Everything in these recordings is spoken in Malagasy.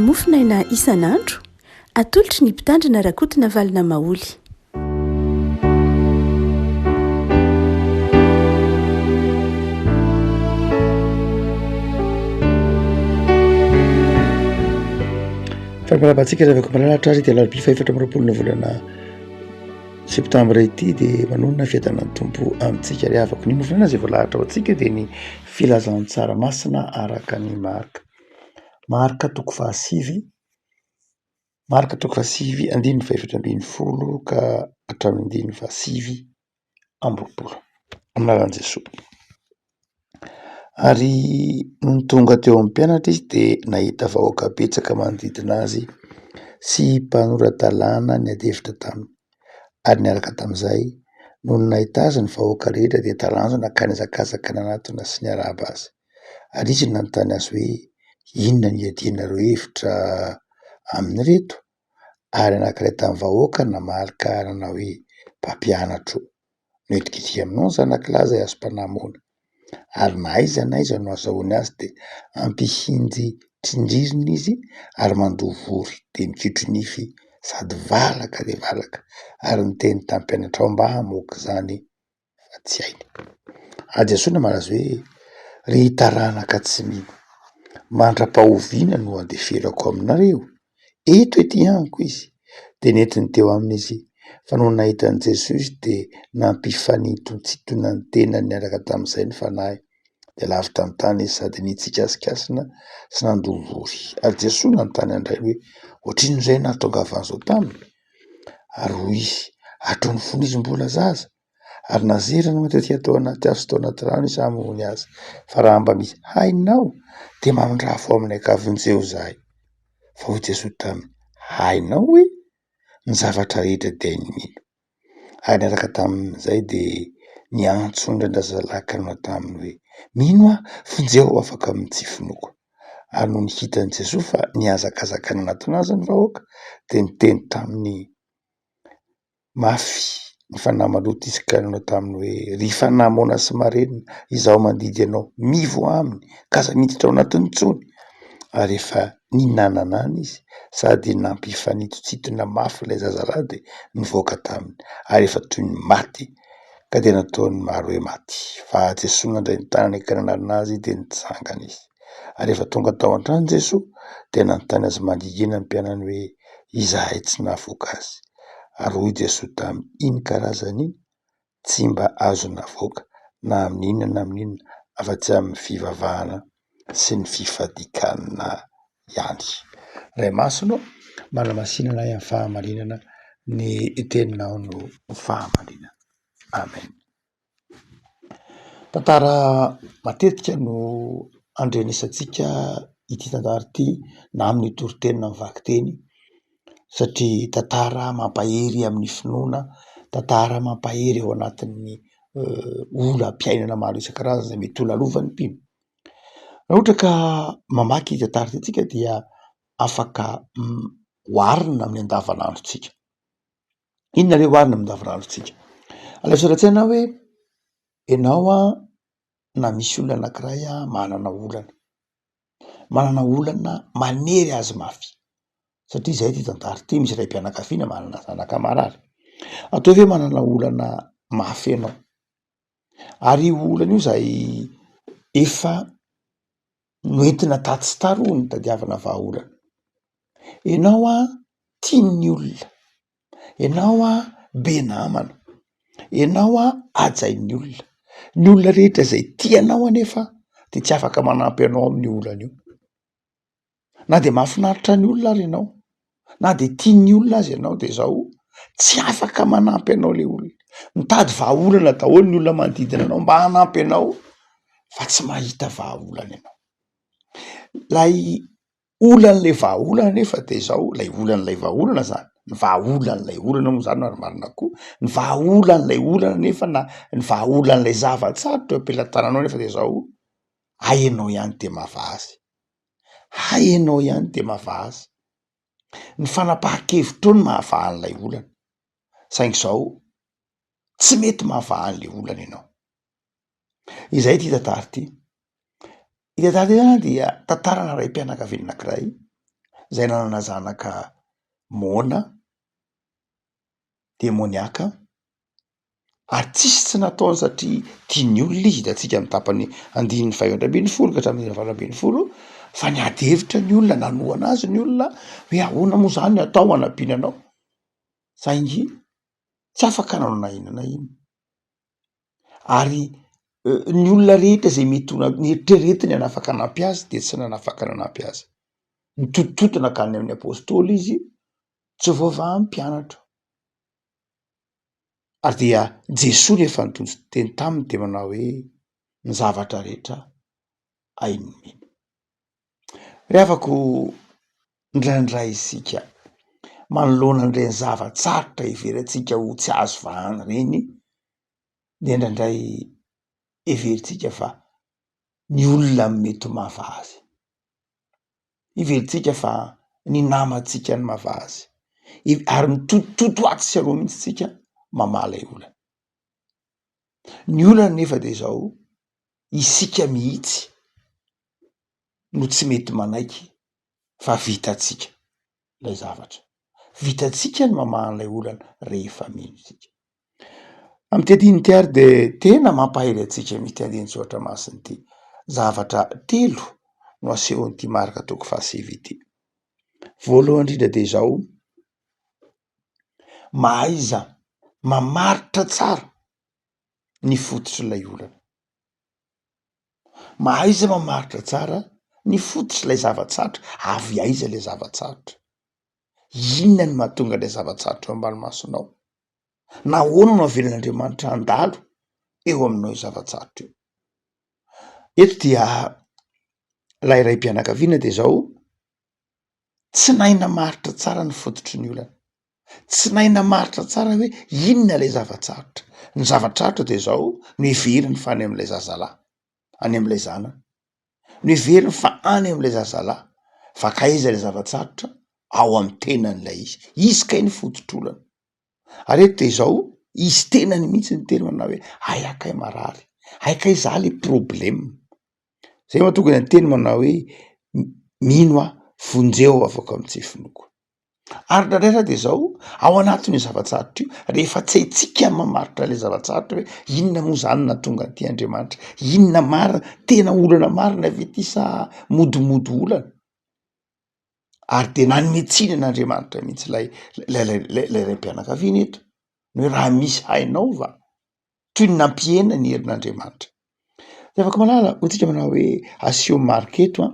mofinaina isan'andro atolotry ny mpitandrina rakotina valina maoly. Famparabantsika zavako malalatra azy dia alarobia faefatra amby roapolo ny volana septambra ity dia manonona fiadanan'ny tompo amintsika ry havako. Ny mofinaina izay voalahatra ho antsika dia ny filazantsara-masina araka ny marika toko fahasivy andiny faefatra ambin'ny folo ka hatramin'ny andiny fahasivy amby roapolo amin'anaran'i Jesosy. Ary ny tonga teo amin'ny mpianatra izy dia nahita vahoaka betsaka manodidina azy sy mpanoratan-dalàna ny adefitra taminy. Ary niaraka tamin'izay noho ny nahita azy ny vahoaka rehetra dia talanjona ka nizakazaka ny anatona sy ny arahaba azy. Ary izy nanontany azy hoe inona ny iadianareo hevitra amin'ny reto? Ary anankiray tamin'ny vahoaka namalika nanao hoe mpampianatro. Noentiko ity aminao ny zanakilahy izay azo mpanamoana. Ary n'aiza no azahoany azy dia ampihindy trindririny izy ary mandovory dia mikitro nify sady valaka dia valaka. Ary niteny tamin'ny mpianatra ao mba hamoaka izany fa tsy hainy. Jesosy malaza hoe ry taranaka tsy mino, mandra-pahoviana no andeferako aminareo. Eto ety amiko izy. Dia nentiny teo amin'izy fa noho nahitan'i Jesosy dia nampifanintonsintona ny tenany niaraka tamin'izay ny fanahy. Dia lavy tamin'ny tany izy sady nitsikasikaina sy nandovory. Ary Jesosy nanontany andray hoe ohatrin'izay nahatongavana izao taminy? Ary hoy izy hatao ny fony izy mbola zaza ary nazerana matetika tao anaty azo tao anaty rano izy hamony azy. Fa raha mba misy hainao dia mamindrafo amin'ny ankavonjeo zahay. Fa hoy Jesosy taminy hainao hoe ny zavatra rehetra dia hainy mino. Ary niaraka tamin'izay dia niantso ny zazalahy kanina taminy hoe mino aho fonjeo afaka amin'ny tsy finoko. Ary no nihitan'i Jesosy fa nihazakazaka ny anatin'azy ny vahoaka dia niteny taminy mafy ny fanahy maloto izy ka nanao taminy hoe ry fanahy maona sy marenina izaho mandidy ianao mivo aminy ka aza miditra ao anatiny intsony. Ary efa ninanana any izy sady nampifanintonsintona mafy ilay zazalahy dia nivoaka taminy ary efa toy ny maty ka dia nataony maro hoe maty. Fa Jesosy nandray ny tanany ankavanana azy dia nitsangana izy. Ary efa tonga tao an-trano Jesosy dia nanontany azy mandigina ny mpianany hoe izahay tsy nahavoaka azy. Ary hoy Jesosy taminy iny karazany iny tsy mba azo nahavoaka na amin'inona na amin'inona afa-tsy amin'ny fivavahana sy ny fifadikana ihany. Ray masino manamasinana amin'ny fahamarinana ny teninao no fahamarinana. Amen. Tantara matetika no andrenesantsika ity tantara ity na amin'ny toriteny na amin'ny vakiteny satria tantara mampahery amin'ny finoana, tantara mampahery ao anatin'ny olam-piainana maro isan-karazany izay mety ho lalovan'ny mpino. Raha ohatra ka mamaky tantara ity tsika dia afaka oharina amin'ny andavanandrontsika. Inona re oharina amin'ny andavanandrontsika? Alaitsaratsaina hoe ianao na misy olona anankiray manana olana manery azy mafy. Satria izay ity tantara ity misy iray mpianakaviana manana zanaka marary. Ataovy hoe manana olana mafy ianao. Ary io olana io izay efa noentina taty sy taroa ny tadiavana vahaolana. Ianao tian'ny olona. Ianao be namana. Ianao hajain'ny olona. Ny olona rehetra izay tianao anefa dia tsy afaka manampy anao amin'ny olana io. Na dia mahafinaritra ny olona ary ianao, na dia tian'ny olona azy ianao dia izao tsy afaka manampy anao ilay olona. Mitady vahaolana daholo ny olona manodidina anao mba hanampy anao fa tsy mahita vahaolana ianao. Lay olan'ilay vahaolana nefa dia izao, lay olan'ilay vahaolana zany, ny vahaolan'ilay olana moa zany ary marina koa, ny vahaolan'ilay olana nefa na ny vahaolan'ilay zavatsarotra eo am-pelantananao nefa dia izao hainao ihany dia mahavaha azy. Hainao ihany dia mahavaha azy. Ny fanapahan-kevitro no mahavaha an'ilay olana. Saingy izao tsy mety mahavaha an'ilay olana ianao. Izay ity tantara ity. Ity tantara ity dia tantarana ray mpianakaviana anankiray zay nanana zanaka mona demoniaka ary tsisy tsy nataony satria tiany olona izy de atsika amin'ny tapany 520 ka hatramin'ny 920 fa niady hevitra ny olona nanoana azy ny olona hoe ahoana moa zany atao anampiana anao saingy tsy afaka nanao na inona na ino ary ny olona rehetra zay mety ny eritreretiny hanafaka hanampy azy de tsy nanafaka nanampy azy nitotototona ka any amin'ny apôstôly izy tsy voavaha mpianatra ary dia Jesosy rehefa nitonjo teny taminy de manao hoe ny zavatra rehetra ainy mino. Rehavako ndraindray isika manoloana an'ireny zavatsarotra everantsika ho tsy azo vahana reny de ndraindray everitsika fa ny olona mety mava azy, iveritsika fa ny namantsika ny mava azy ary mitotototo ato sy aroa mihitsy tsika mamala olana. Ny olana nefa de zao isika mihitsy no tsy mety manaiky fa vitatsika lay zavatra, vitatsika ny mamahan'ilay olana rehefa mino sika. Amy tediny ty ary de tena mampahery atsika misy ty andinitsy ohatra masiny ty zavatra telo no asehon'ity marika toko fahasivy ity. Voalohany indrindra de zao mahaiza mamaritra tsara ny fototr'ilay olana, mahaiza mamaritra tsara ny fototr'ilay zavatsarotra avy aiza lay zavatsarotra, inona ny mahatonga lay zavatsarotra eo ambany masonao, nahoana no avelan'Andriamanitra handalo eo aminao io zavatsarotra io. Eto dia lay ray mpianakaviana de zao tsy naina maritra tsara ny fototry ny olana, tsy naina maritra tsara hoe inona lay zavatsarotra. Ny zavatsarotra de zao no heveriny fa any am'ilay zazalahy, any am'ilay zanany, no heveriny fa any am'ilay zazalahy fa kaiza lay zavatsarotra ao amy tenan'ilay izy kay ny fototr'olana. Ary eto de zao izy tenany mihitsy ny teny manao hoe hay akay marary, hay kay za le problema, zay mahatonga ny teny manao hoe mino aho vonjeo avako amy tsefinoko. Ary ndraindray de zao ao anatin'io zavatsarotra io rehefa tsy haitsika mamaritra le zavatsarotra hoe inona moa zany natonga ty Andriamanitra, inona marina, tena olana marina ve ty sa modimody olana, ary de nanome tsinan'Andriamanitra mihitsy lay raim-pianakaviana eto no hoe raha misy hainao va toy ny nampiena ny herin'Andriamanitra. De afaka malala hotsika manao hoe asio marika eto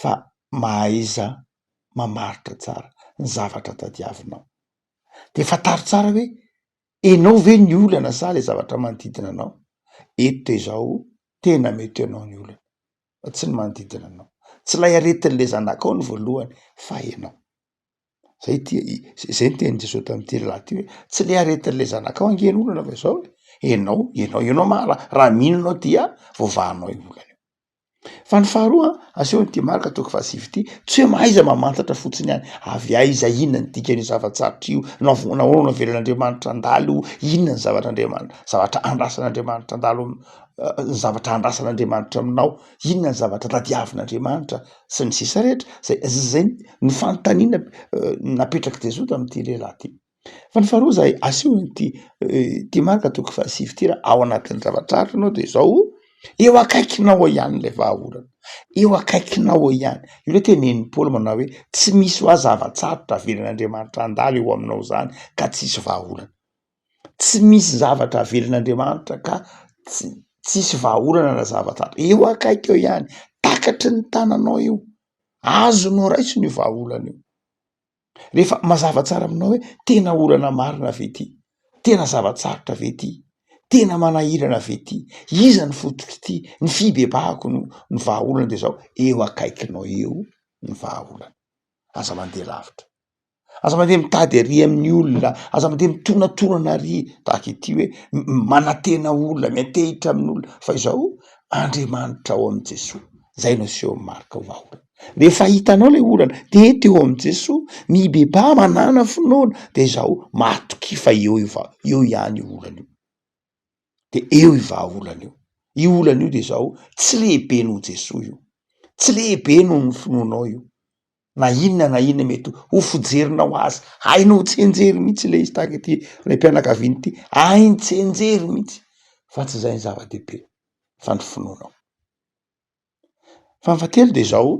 fa mahaiza mamaritra tsara ny zavatra tadiavinao, de fantaro tsara hoe enao ve ny olana sa le zavatra manodidina anao. Eto de zao tena mety anao ny olana tsy ny manodidina anao, tsy lay aretin'le zanakao ny voalohany fa enao. Zay ny Jesosy tam'ty lehilahy ty hoe tsy le aretin'le zanakao ange ny olana fa zao enao raha mino anao dia voavahanao io olana io. Fa ny faharoa asehon'ity marika toko fahasivy ity tsy hoe mahaiza mamantatra fotsiny ihany avy aiza inona ny dikan'io zavatsarotra io, nahoana no avelan'Andriamanitra handalo io, inona ny zavatra andrasan'Andriamanitra handalo ny zavatra andrasan'Andriamanitra aminao, inona ny zavatra tadiavin'Andriamanitra sy ny sisa rehetra zay ny fanontaniana napetraky Jesosy tam'ty lehilahy ty. Fa ny faharoa zay asehon'ity ty marika toko fahasivy ty raha ao anatin'ny zavatsarotra anao de zao eo akaikinao ihany le vahaolana, eo akaikinao ihany. Io le tenenin'ny Paoly manao hoe tsy misy hoa zavatsarotra avelan'Andriamanitra handalo eo aminao zany ka tsisy vahaolana, tsy misy zavatra avelan'Andriamanitra ka tsisy vahaolana na zavatsarotra, eo akaiky eo ihany, takatry ny tananao io, azonao raisiny io vahaolana io. Rehefa mazava tsara aminao hoe tena olana marina ve ty, tena zavatsarotra ve ty, tena manahirana ve ty, iza ny fototry ty, ny fibebahako ny vahaolana de zao eo akaikinao eo ny vahaolana. Aza mandeha lavitra, aza mandeha mitady ary amin'ny olona, aza mandeha mitonatonana ary tahaky ity hoe manantena olona, miantehitra amin'olona, fa izao Andriamanitra ao amin'i Jesosy, zay no aseho amin'ny marika ho vahaolana. Rehefa hitanao le olana de teo amin'i Jesosy mibebà manana finoana de zao matoky fa eo ihany io olana io, de eo i vahaolana io. Io olana io de zao tsy lehibe noho Jesosy io, tsy lehibe noho ny finoanao io, na inona mety ho fijerinao azy hainao tsenjery mihitsy le izy tahaka ty lay mpianakaviany ty hainy tsenjery mihitsy fa tsy zay ny zava-dehibe fa ny finoanao. Fa ny fahatelo de zao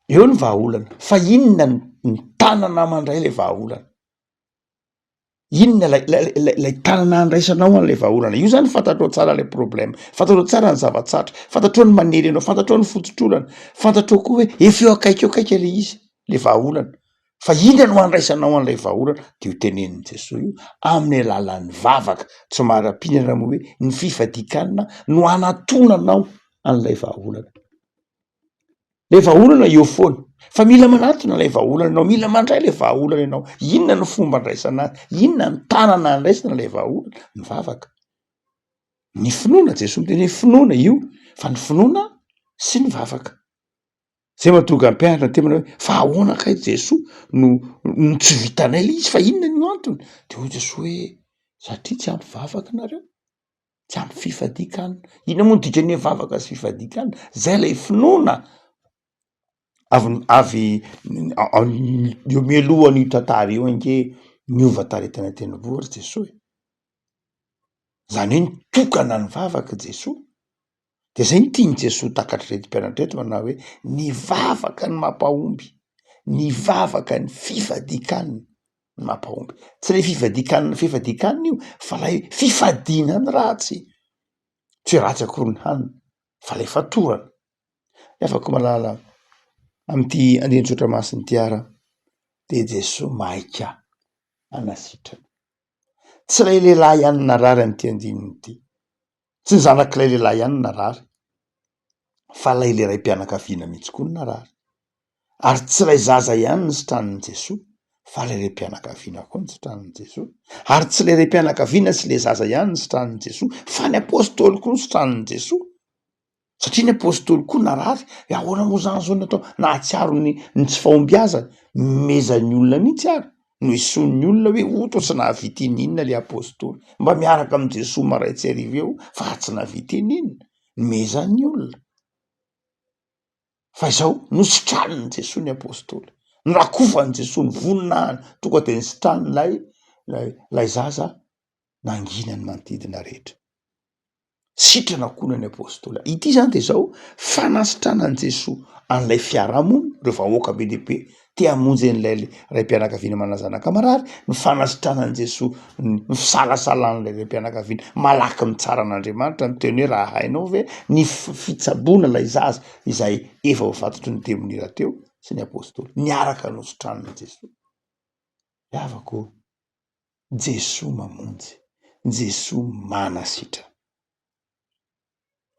eo ny vahaolana fa inona ny tanana mandray le vahaolana, inona lay tanana andraisanao an'lay vahaolana io zany fantatrao tsara le problème, fantatrao tsara ny zava-tsatra, fantatrao ny manery anao, fantatrao ny fototrolana, fantatrao koa hoe efa eo akaiky le izy le vahaolana fa inona no andraisanao an'lay vahaolana de ho tenenin' Jesosy io amin'ny alalan'ny vavaka tsy mara-pinana moa hoe ny fifadikanana no anatonanao an'lay vahaolana. Le vahaolana eo foana fa mila manatona lay vahaolana ianao, mila mandray le vahaolana ianao. Inona ny fomba andraisana azy, inona ny tanana andraisana lay vahaolana? Ny vavaka, ny finoana. Jesosy miteny hoe finoana io fa ny finoana sy ny vavaka. Zay mahatonga ny mpianatra ny temana hoe fa ahoana kay Jesosy no tsy vitanay le izy fa inona no antony? De hoy Jesosy hoe satria tsy ampy vavaka nareo, tsy ampy fifadikanana. Inona moa ny dikan'ny hoe vavaka sy fifadikanana? Zay lay finoana avy eo mialohan'io tantara io ange niova taretana tendrombohitra Jesosy, zany hoe nitokana ny vavaka Jesosy. De zay ny tiany Jesosy takatry reto mpianatra reto manao hoe ny vavaka ny mampahomby, ny vavaka ny fifadikanana ny mampahomby. Tsy le fifadikanana io fa lay fifadinany ratsy, tsy hoe ratsy akory ny hanina fa lay fatorana. Afaka malala am'ty andinitsotra masiny ty ara de Jesosy maika anasitrana. Tsy lay lehilahy ihany narary am'ty andininy ty, tsy ny zanak'ilay lehilahy ihany narary fa lay le ray mpianakaviana mihitsy koa ny narary, ary tsy lay zaza ihany ny sitranin' Jesosy fa lay ray mpianakaviana koa ny sitranin' Jesosy, ary tsy lay ray mpianakaviana sy le zaza ihany ny sitranin' Jesosy fa ny apôstôly koa ny sitranin' Jesosy, satria ny apôstôly koa narary. Ahoana moa zany zao natao nahatsiaro ny tsy fahombiazana mezan'ny olona mihitsy ary no isoan'ny olona hoe oto tsy nahavita ininona le apôstôly, mba miaraka am' Jesosy maray tsy ariva eo fa tsy nahavita ininona, mezan'ny olona. Fa izao nositranin' Jesosy ny apôstôly, norakofan'i Jesosy ny voninahiny tonga de nisitraniny lay zaza nanginany manodidina rehetra. Sitrana koa ny apôstôly. Ity zany de zao fanasitranan'i Jesosy an'lay fiarahamonina, reo vahoaka be dehibe te hamonjy an'lay ray mpianakaviana manana zanaka marary, ny fanasitranan'i Jesosy ny fisalasalan'lay ray mpianakaviana malaky mitsara an'Andriamanitra, miteny hoe raha hainao ve ny fitsaboana lay zaza izay efa voafatotry ny demonira teo sy ny apôstôly niaraka nositranan'i Jesosy. Avako Jesosy mamonjy, Jesosy manasitra.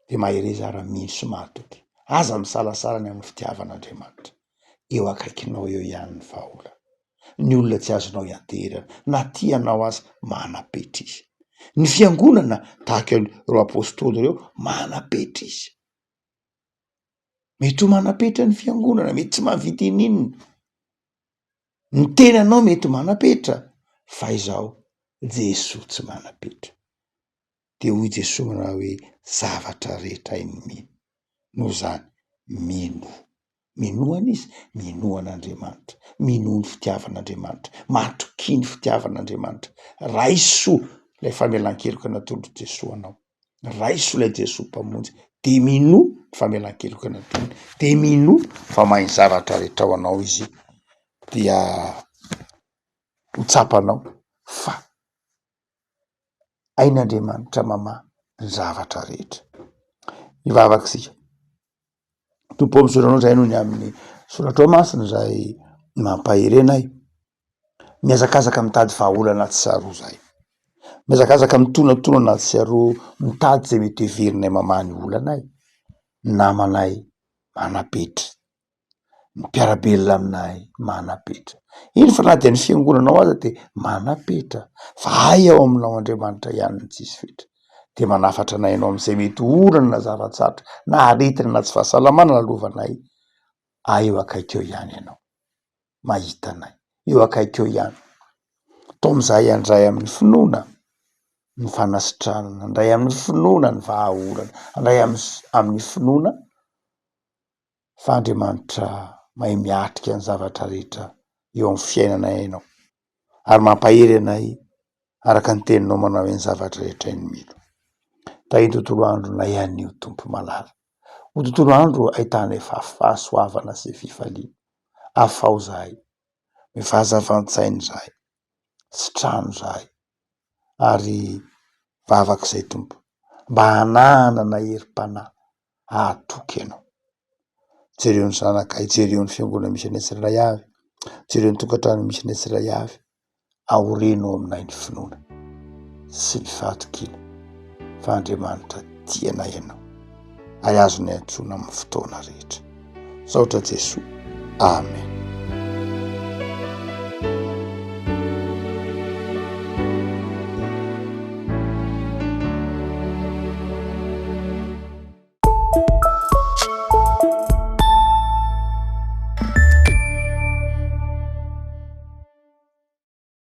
De mahereza ara-mino sy matoky aza misalasala ny amin'ny fitiavan'Andriamanitra eo akaikinao eo ihany ny vahaolana. Ny olona tsy azonao ianterana na tianao azy manapetra izy. Ny fiangonana tahaka reo apôstôly reo manapetra izy. Mety ho manapetra ny fiangonana, mety tsy mahavita ininona, ny tenanao mety manapetra fa izao Jesosy tsy manapetra. De hoy Jesosy manao hoe zavatra rehetra iny mino, noho zany minoana izy, minoa an'Andriamanitra, minoa ny fitiavan'Andriamanitra, matoky ny fitiavan'Andriamanitra. Raisoa lay famelan-keloka natolotry Jesosy anao, raisoa lay Jesosy mpamonjy, de minoa famelan-keloka natolony, de minoa fa mahay ny zavatra rehetra ao anao izy, dia ho tsapanao fa ain'Andriamanitra mamaha ny zavatra rehetra. Ivavakisika tompo am'soranao zay no ny amin'ny soratra masina zay mampaherena ahy, miazakazaka mitady vahaolana tsy saroa zahay, miazakazaka mitonatoana tsy saroa mitady zay mety heverinay mamaha ny olanay, namanay manapetra, ny mpiarabelona aminay manapetra. Iny fa na dia ny fiangonanao aza de manapetra fa ay ao aminao Andriamanitra ihany ny tsisy fetra, de manafatra anay ianao am'izay mety orana na zava-tsatra na aretina na tsy fahasalamana lalovanay, eo akaiky eo ihany ianao mahita anay, eo akaiky eo ihany. Tao am'izahay andray amin'ny finoana ny fanasitranana, andray amin'ny finoana ny vahaolana, andray amin'ny finoana fa Andriamanitra mahay miatrika ny zavatra rehetra eo amin'ny fiainana ianao ary mampahery anay araka ny teninao manao hoe ny zavatra rehetra iny milo. Tahin'ny tontolo andro na ianio Tompo malala, ho tontolo andro ahitana efa fahasoavana sy fifaliana. Afaho zahay, mifahazavan-tsainy zahay, sitrano zahay ary vavak'izay Tompo mba hananana herim-panahy ahatoky ianao. Jereo ny zanakay, jereo ny fiangonana misy anay tsirairay avy, jereo ny tokantrano misy anay tsirairay avy, aorenao aminay ny finoana sy ny fahatokiana fa Andriamanitra tiana ianao ary azonay antsoina amin'ny fotoana rehetra. Saotra Jesoa. Amen.